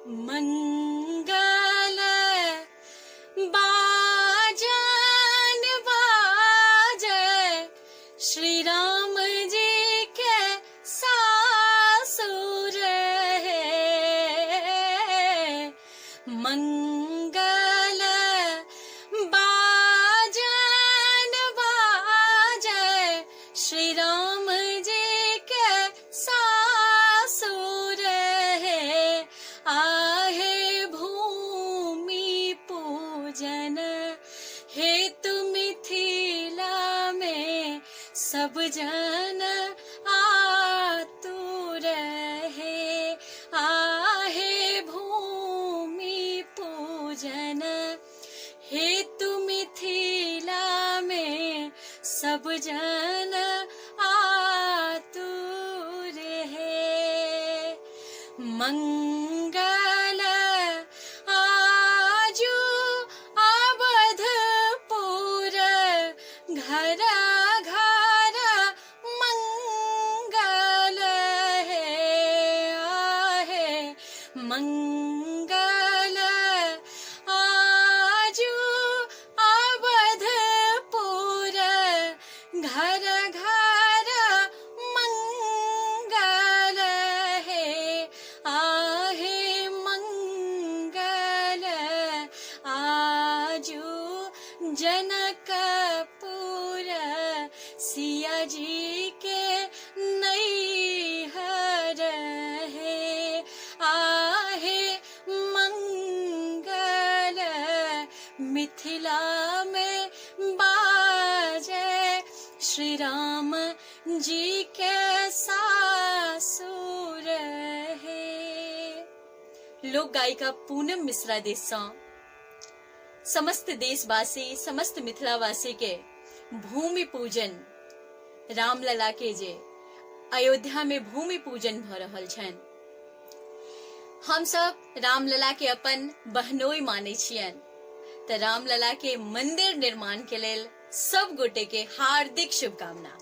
मंगल बाजन बाजे श्री राम जी के सासुर है। मंगल बाजन बाजे श्री राम जी के सासुर है। आहे भूमि पूजन हेतु मिथिला में सब जन आतुर है। आहे भूमि पूजन हेतु मिथिला में सब जन आतुर है। मंगल आजू अवधपुर घर घर मंगल है। आहे मंगल आजू अवधपुर घर घर मंगल है। आहे मंगल आजू जनकपुर सिया जी के नैहर है। आहे मंगल मिथिला में बाजे श्री राम जी के सासुर है। लोक गायिका पूनम मिश्रा देशा समस्त देशवासी समस्त मिथिलावासी के भूमि पूजन रामलला के जे अयोध्या में भूमि पूजन भ रहल छन। हम सब रामलला के अपन बहनोई माने छियन। त रामलला के मंदिर निर्माण के लेल सब गोटे के हार्दिक शुभकामना।